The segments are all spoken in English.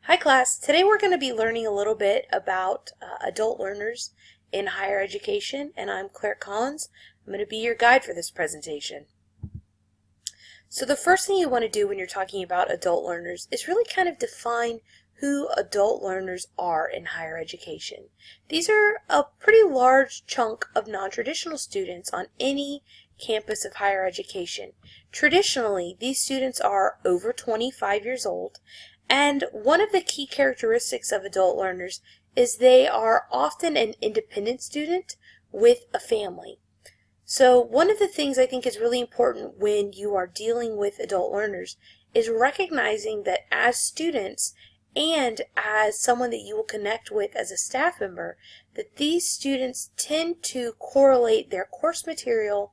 Hi class, today we're going to be learning a little bit about adult learners in higher education, and I'm Claire Collins. I'm going to be your guide for this presentation. So the first thing you want to do when you're talking about adult learners is really kind of define who adult learners are in higher education. These are a pretty large chunk of non-traditional students on any campus of higher education. Traditionally, these students are over 25 years old, and one of the key characteristics of adult learners is they are often an independent student with a family. So one of the things I think is really important when you are dealing with adult learners is recognizing that as students and as someone that you will connect with as a staff member, that these students tend to correlate their course material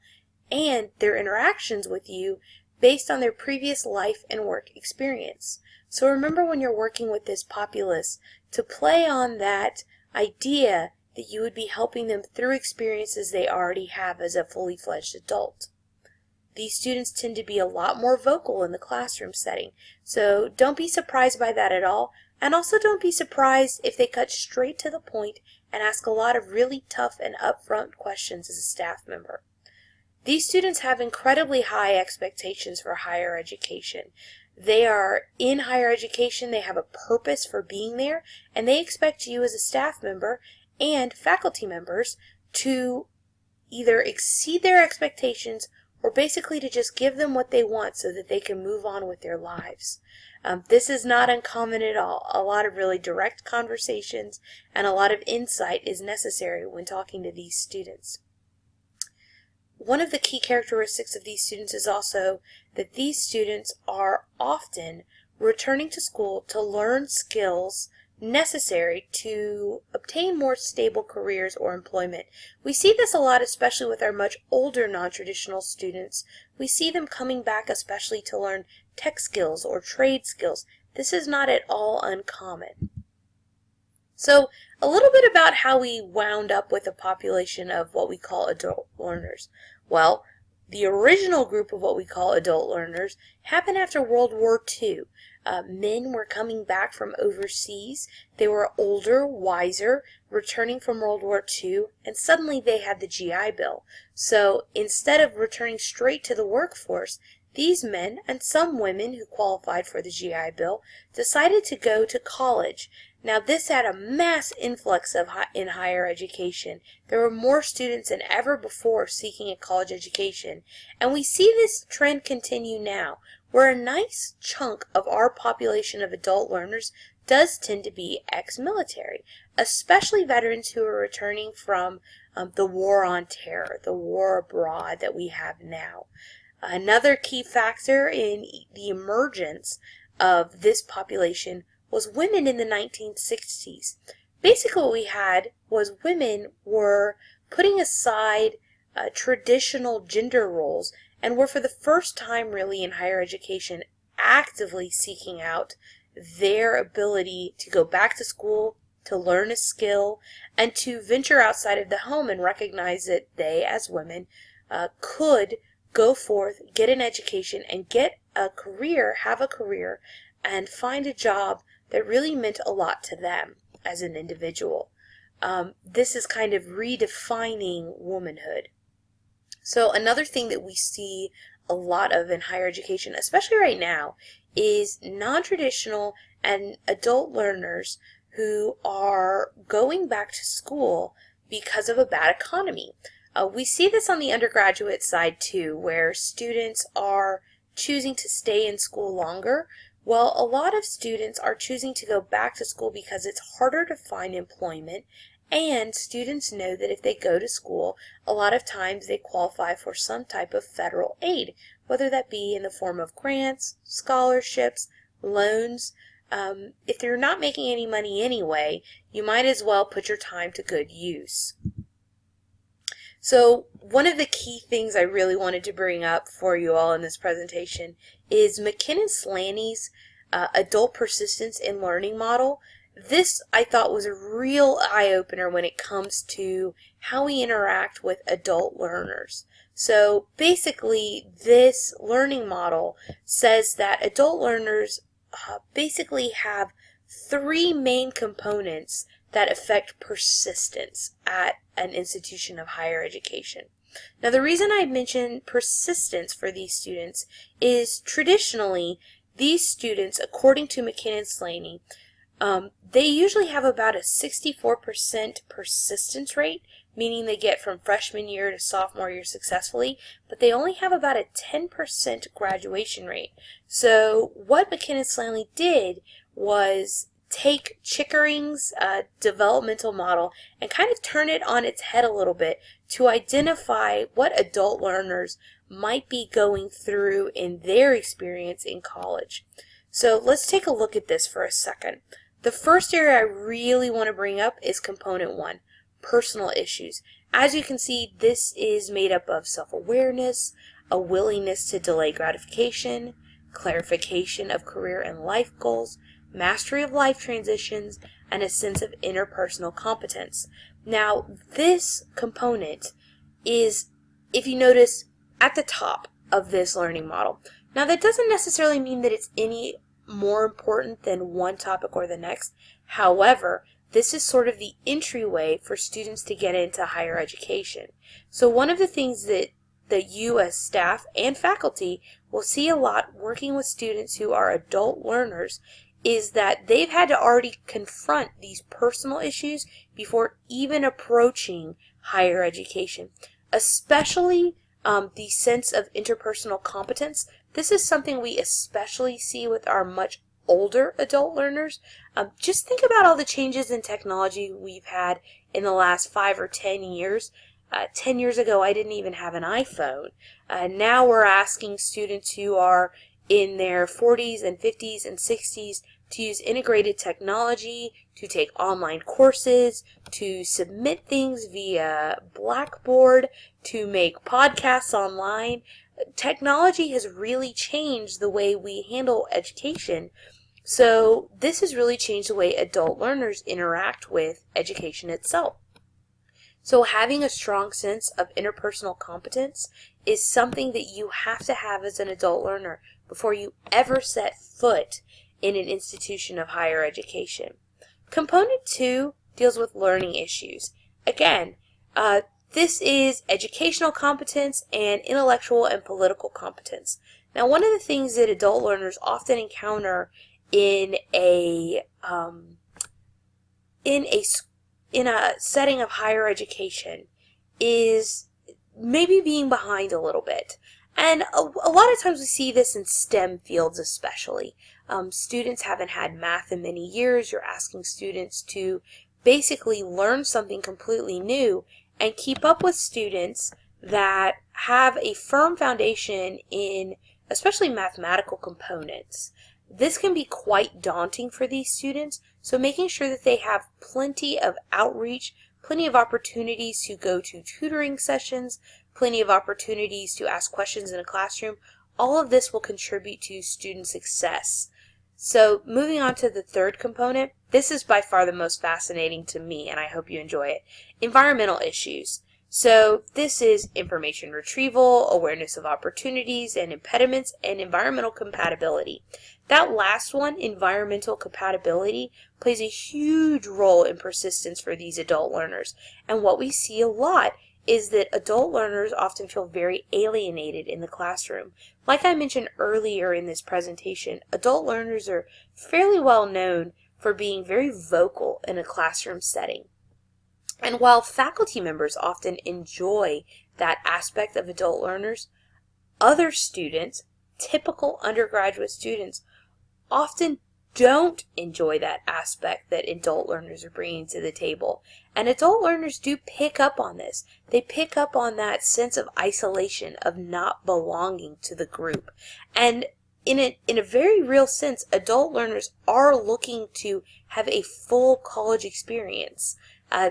and their interactions with you based on their previous life and work experience. So remember when you're working with this populace to play on that idea that you would be helping them through experiences they already have as a fully fledged adult. These students tend to be a lot more vocal in the classroom setting, so don't be surprised by that at all, and also don't be surprised if they cut straight to the point and ask a lot of really tough and upfront questions as a staff member. These students have incredibly high expectations for higher education. They are in higher education, they have a purpose for being there, and they expect you as a staff member and faculty members to either exceed their expectations or basically to just give them what they want so that they can move on with their lives. This is not uncommon at all. A lot of really direct conversations and a lot of insight is necessary when talking to these students. One of the key characteristics of these students is also that these students are often returning to school to learn skills necessary to obtain more stable careers or employment. We see this a lot, especially with our much older non-traditional students. We see them coming back especially to learn tech skills or trade skills. This is not at all uncommon. So a little bit about how we wound up with a population of what we call adult learners. Well, the original group of what we call adult learners happened after World War II. Men were coming back from overseas. They were older, wiser, returning from World War II, and suddenly they had the GI Bill. So instead of returning straight to the workforce, these men and some women who qualified for the GI Bill decided to go to college. Now this had a mass influx in higher education. There were more students than ever before seeking a college education, and we see this trend continue now, where a nice chunk of our population of adult learners does tend to be ex-military, especially veterans who are returning from the war on terror, the war abroad that we have now. Another key factor in the emergence of this population was women in the 1960s. Basically what we had was women were putting aside traditional gender roles and were for the first time really in higher education actively seeking out their ability to go back to school, to learn a skill, and to venture outside of the home and recognize that they as women could go forth, get an education, and get a career, have a career, and find a job that really meant a lot to them as an individual. This is kind of redefining womanhood. So another thing that we see a lot of in higher education, especially right now, is non-traditional and adult learners who are going back to school because of a bad economy. We see this on the undergraduate side too, where students are choosing to stay in school longer. Well, a lot of students are choosing to go back to school because it's harder to find employment, and students know that if they go to school, a lot of times they qualify for some type of federal aid, whether that be in the form of grants, scholarships, loans. If you're not making any money anyway, you might as well put your time to good use. So one of the key things I really wanted to bring up for you all in this presentation is McKinnon-Slaney's adult persistence in learning model. This I thought was a real eye-opener when it comes to how we interact with adult learners. So basically this learning model says that adult learners basically have three main components that affect persistence at an institution of higher education. Now, the reason I mention persistence for these students is traditionally these students, according to McKinnon-Slaney, they usually have about a 64% persistence rate, meaning they get from freshman year to sophomore year successfully, but they only have about a 10% graduation rate. So what McKinnon-Slaney did was take Chickering's developmental model and kind of turn it on its head a little bit to identify what adult learners might be going through in their experience in college. So let's take a look at this for a second. The first area I really want to bring up is component 1, personal issues. As you can see, this is made up of self-awareness, a willingness to delay gratification, clarification of career and life goals, mastery of life transitions, and a sense of interpersonal competence. Now, this component is, if you notice, at the top of this learning model. Now, that doesn't necessarily mean that it's any more important than one topic or the next. However, this is sort of the entryway for students to get into higher education. So one of the things that you as staff and faculty will see a lot working with students who are adult learners is that they've had to already confront these personal issues before even approaching higher education, especially the sense of interpersonal competence. This is something we especially see with our much older adult learners. Just think about all the changes in technology we've had in the last 5 or 10 years. 10 years ago, I didn't even have an iPhone. Now we're asking students who are in their 40s and 50s and 60s to use integrated technology, to take online courses, to submit things via Blackboard, to make podcasts online. Technology has really changed the way we handle education. So this has really changed the way adult learners interact with education itself. So having a strong sense of interpersonal competence is something that you have to have as an adult learner before you ever set foot in an institution of higher education. Component 2 deals with learning issues. Again, this is educational competence and intellectual and political competence. Now, one of the things that adult learners often encounter in a setting of higher education is maybe being behind a little bit. And a lot of times we see this in STEM fields especially. Students haven't had math in many years. You're asking students to basically learn something completely new and keep up with students that have a firm foundation in especially mathematical components. This can be quite daunting for these students, so making sure that they have plenty of outreach, plenty of opportunities to go to tutoring sessions, plenty of opportunities to ask questions in a classroom, all of this will contribute to student success. So moving on to the third component, this is by far the most fascinating to me, and I hope you enjoy it. Environmental issues. So this is information retrieval, awareness of opportunities and impediments, and environmental compatibility. That last one, environmental compatibility, plays a huge role in persistence for these adult learners. And what we see a lot is that adult learners often feel very alienated in the classroom. Like I mentioned earlier in this presentation, adult learners are fairly well known for being very vocal in a classroom setting. And while faculty members often enjoy that aspect of adult learners, other students, typical undergraduate students, often don't enjoy that aspect that adult learners are bringing to the table. And adult learners do pick up on this. They pick up on that sense of isolation, of not belonging to the group. And in a very real sense, adult learners are looking to have a full college experience.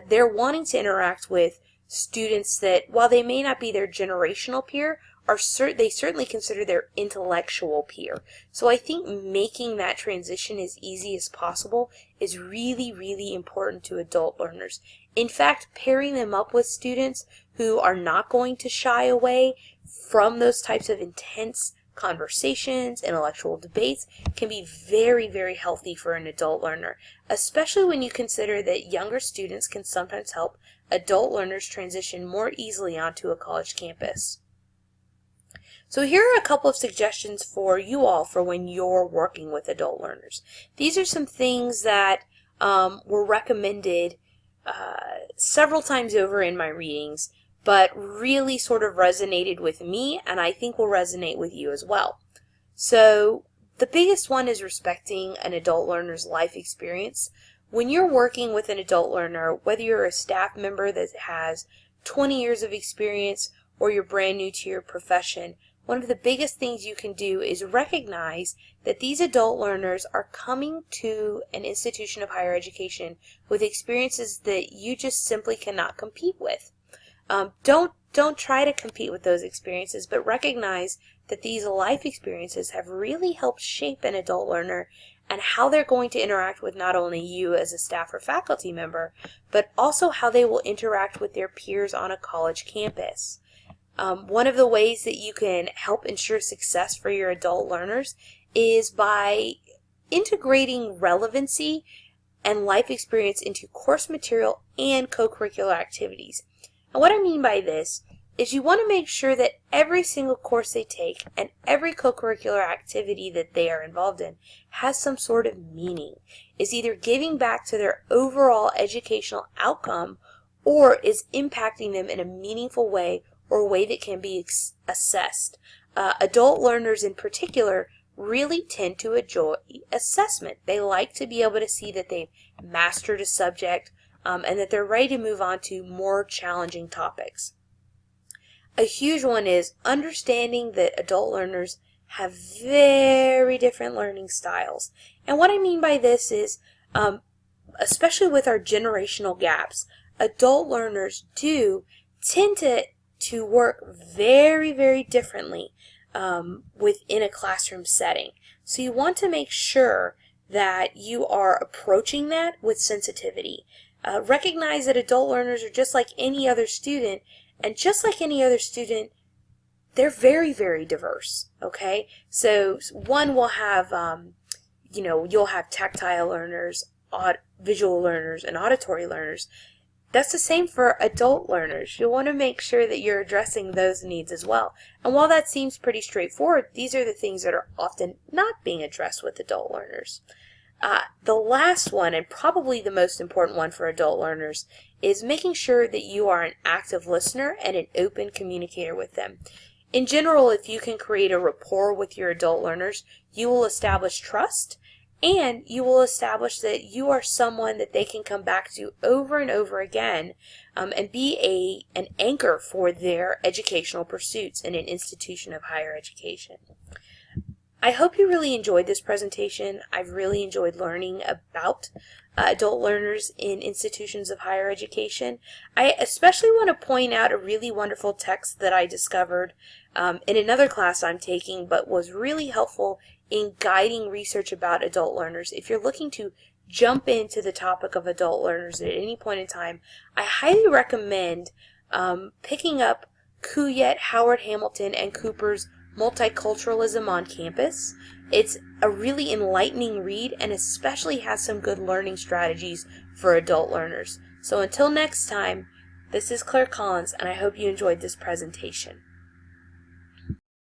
They're wanting to interact with students that, while they may not be their generational peer, they certainly consider their intellectual peer. So I think making that transition as easy as possible is really, really important to adult learners. In fact, pairing them up with students who are not going to shy away from those types of intense conversations, intellectual debates can be very, very healthy for an adult learner, especially when you consider that younger students can sometimes help adult learners transition more easily onto a college campus. So here are a couple of suggestions for you all for when you're working with adult learners. These are some things that were recommended several times over in my readings, but really sort of resonated with me, and I think will resonate with you as well. So the biggest one is respecting an adult learner's life experience. When you're working with an adult learner, whether you're a staff member that has 20 years of experience or you're brand new to your profession, one of the biggest things you can do is recognize that these adult learners are coming to an institution of higher education with experiences that you just simply cannot compete with. Don't try to compete with those experiences, but recognize that these life experiences have really helped shape an adult learner and how they're going to interact with not only you as a staff or faculty member, but also how they will interact with their peers on a college campus. One of the ways that you can help ensure success for your adult learners is by integrating relevancy and life experience into course material and co-curricular activities. And what I mean by this is you want to make sure that every single course they take and every co-curricular activity that they are involved in has some sort of meaning, is either giving back to their overall educational outcome or is impacting them in a meaningful way or a way that can be assessed. Adult learners in particular really tend to enjoy assessment. They like to be able to see that they've mastered a subject and that they're ready to move on to more challenging topics. A huge one is understanding that adult learners have very different learning styles. And what I mean by this is, especially with our generational gaps, adult learners do tend to work very, very differently within a classroom setting. So you want to make sure that you are approaching that with sensitivity. Recognize that adult learners are just like any other student, and just like any other student, they're very, very diverse, okay? So one will have, you'll have tactile learners, visual learners, and auditory learners. That's the same for adult learners. You'll want to make sure that you're addressing those needs as well. And while that seems pretty straightforward, these are the things that are often not being addressed with adult learners. The last one, and probably the most important one for adult learners, is making sure that you are an active listener and an open communicator with them. In general, if you can create a rapport with your adult learners, you will establish trust, and you will establish that you are someone that they can come back to over and over again and be an anchor for their educational pursuits in an institution of higher education. I hope you really enjoyed this presentation. I've really enjoyed learning about adult learners in institutions of higher education. I especially want to point out a really wonderful text that I discovered in another class I'm taking, but was really helpful in guiding research about adult learners. If you're looking to jump into the topic of adult learners at any point in time, I highly recommend picking up Kuyet, Howard Hamilton, and Cooper's Multiculturalism on Campus. It's a really enlightening read and especially has some good learning strategies for adult learners. So until next time, this is Claire Collins, and I hope you enjoyed this presentation.